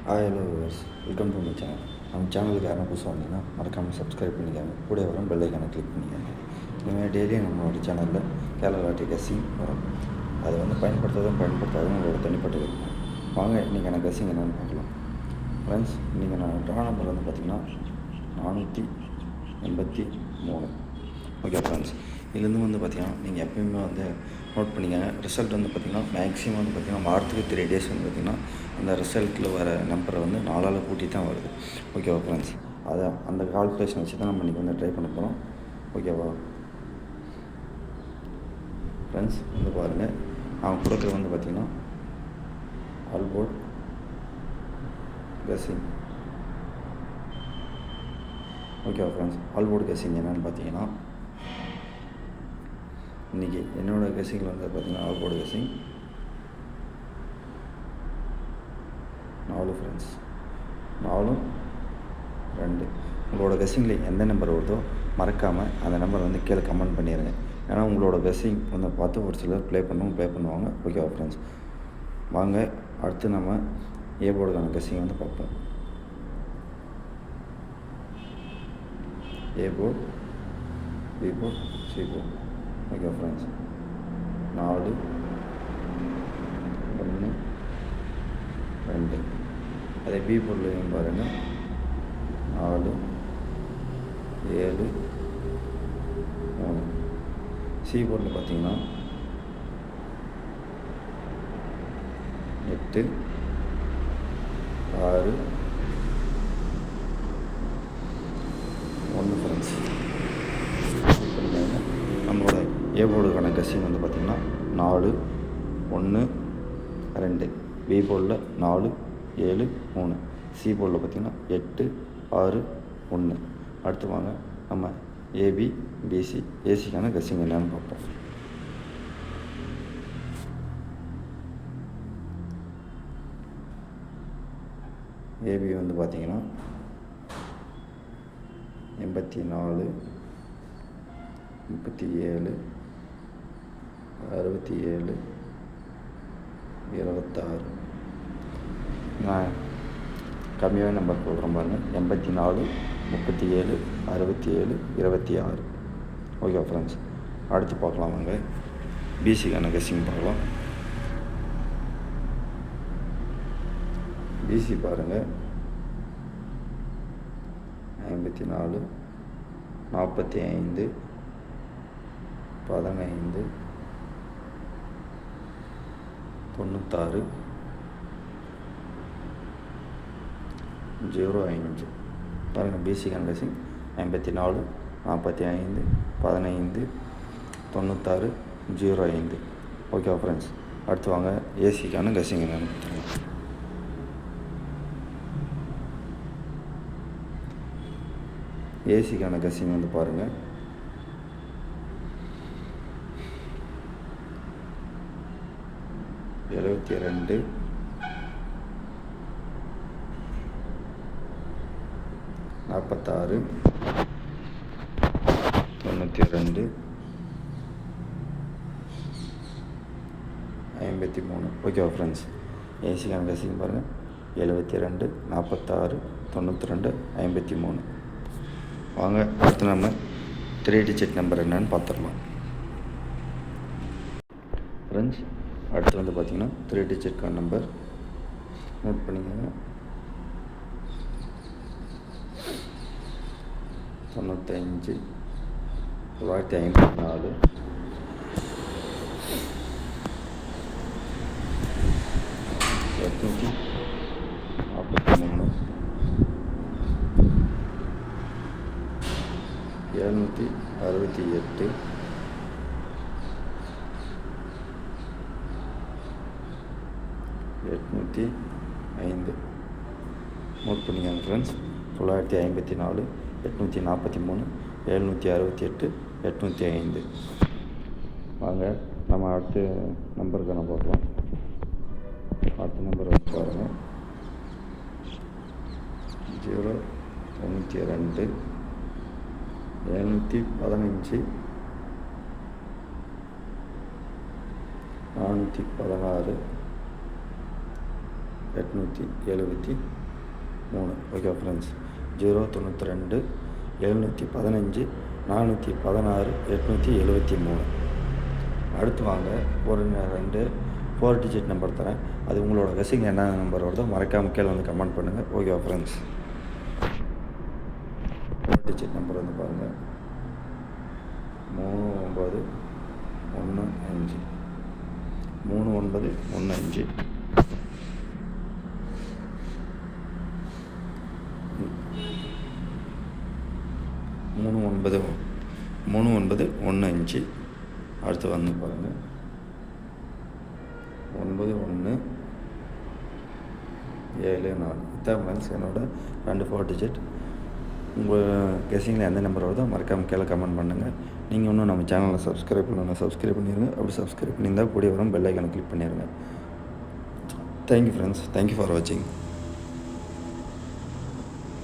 Hi hello viewers, welcome to my channel. நம்ம சேனலுக்கு யாரும் புதுசாக வந்தீங்கன்னா மறக்காமல் சப்ஸ்கிரைப் பண்ணிக்காங்க, கூட வரும் பெல் ஐக்கானை கிளிக் பண்ணிக்காங்க. இதுமாதிரி டெய்லியும் நம்மளோட சேனலில் கேரளா கெஸ்ஸிங் வரும். அதை பயன்படுத்தாதும் உங்களோட தனிப்பட்ட விருப்பம். வாங்க இன்றைக்கான கெஸ்ஸிங் என்னென்னு பார்க்கலாம். ஃப்ரெண்ட்ஸ், இன்றைக்கி நான் ட்ரா நம்பர் பார்த்திங்கன்னா 483. ஓகே ஃப்ரெண்ட்ஸ், இதுலேருந்து பார்த்திங்கன்னா நீங்கள் எப்பயுமே நோட் பண்ணிக்கங்க. ரிசல்ட் பார்த்திங்கன்னா மேக்ஸிமம் பார்த்திங்கன்னா வாரத்துக்கு 3 days பார்த்திங்கன்னா அந்த ரிசல்ட்டில் வர நம்பரை 4ஆல் கூட்டி தான் வருது. ஓகேவா ஃப்ரெண்ட்ஸ், அதை அந்த கால்குலேஷன் வச்சு தான் நம்ம இன்றைக்கி ட்ரை பண்ண போகிறோம். ஓகேவா ஃப்ரெண்ட்ஸ், பாருங்கள், நான் கொடுக்குறது பார்த்திங்கன்னா ஆல் போர்ட் கெஸ்ஸிங். ஓகேவா ஃப்ரெண்ட்ஸ், ஆல் போர்டு கெஸ்ஸிங் என்னென்னு பார்த்தீங்கன்னா இன்றைக்கி என்னோடய கெஸ்ஸிங்கில் பார்த்திங்கன்னா ஆல் போர்டு கெஸ்ஸிங் 4 ஃப்ரெண்ட்ஸ், 4, 2. உங்களோட கெஸ்ஸிங்கில் எந்த நம்பர் வருதோ மறக்காமல் அந்த நம்பர் கீழே கமெண்ட் பண்ணிடுங்க. ஏன்னா உங்களோட கெஸ்ஸிங் பார்த்து ஒரு சிலர் ப்ளே பண்ணுவாங்க. ஓகேவா ஃப்ரெண்ட்ஸ், வாங்க அடுத்து நம்ம ஏ போர்டுக்கான கெஸ்ஸிங் பார்ப்போம். A board, B board, C board. Okay friends, 4, 1, 2. அதே பி போர்ட்லையும் பாருங்கள், 4, 7, 3. சி போர்டில் பார்த்தீங்கன்னா 8, 6, 1 ஃப்ரெண்ட்ஸ். நம்மளோட ஏ போர்டுக்கான கெஸ்ஸிங் பார்த்திங்கன்னா 4, 1, 2. பி போர்டில் 4, 7, 3. சி போர்டில் பார்த்திங்கன்னா 8, 6, 1. அடுத்து வாங்க நம்ம ஏபி, பிசி, ஏசிக்கான கெஸ்ஸிங் என்னன்னு பார்ப்போம். ஏபி பார்த்திங்கன்னா 84, 37, 67, 26. நான் கம்மியான நம்பர் கொடுக்குறேன் பாருங்கள், 84, 37, 67, 26. ஓகே ஃப்ரெண்ட்ஸ், அடுத்து பார்க்கலாம். வாங்க பிசிக்கான கெஸ்ஸிங் பார்க்கலாம். பிசி பாருங்கள், 54, 45, 15, 96, 05. பாருங்கள், பிசிக்கான கெஸ்ஸிங் 54, 45, 15, 96, 05. ஓகே ஃப்ரெண்ட்ஸ், அடுத்து வாங்க ஏசிக்கான கெஸ்ஸிங் என்னென்னு பார்த்துக்கலாம். ஏசிக்கான கெஸ்ஸிங் பாருங்கள், 72, 46, 92, 53. ஓகேவா ஃப்ரெண்ட்ஸ், ஏசிக்கான கெஸ்ஸிங் பாருங்கள், 72, 46, 92, 53. வாங்க அடுத்து நம்ம 3 digit நம்பர் என்னன்னு பார்த்துடலாம். ஃப்ரெண்ட்ஸ், அடுத்து பார்த்திங்கன்னா 3 digit நம்பர் நோட் பண்ணிக்கோங்க. 95, 954, 843, 768, 805. நோட் பண்ணிக்கோங்க ஃப்ரெண்ட்ஸ், 954, 843, 768, 805. வாங்க நம்ம அடுத்த நம்பருக்கு பார்க்கலாம். அடுத்த நம்பர் பாருங்கள், 0, 92, 715, 416, 873. 3. Okay friends. 092 715 416 873. அடுத்து வாங்க, ஒரு 2 4 டிஜிட் நம்பர் தரேன். அது உங்களோட கெஸ்ஸிங் என்ன நம்பர் வருதோ மறக்காமல் கீழே வந்து கமெண்ட் பண்ணுங்கள். ஓகேவா ஃப்ரெண்ட்ஸ்? 4 டிஜிட் நம்பர் வந்து பாருங்கள், 3915 3915 3915. அடுத்து வந்து பாருங்கள் 9174. இதான் ஃப்ரெண்ட்ஸ் என்னோட 2 4 டிஜிட். உங்கள் கெஸ்ஸிங்கில் எந்த நம்பர் வருதோ மறக்காமல் கீழே கமெண்ட் பண்ணுங்கள். நீங்கள் இன்னும் நம்ம சேனலை சப்ஸ்கிரைப் பண்ணணும், சப்ஸ்கிரைப் பண்ணிடுங்க. அப்படி சப்ஸ்கிரைப் பண்ணியிருந்தால் கூடிய வரும் பெல் ஐக்கானை கிளிக் பண்ணிடுங்க. Thank you friends. தேங்க்யூ ஃபார் வாட்சிங்.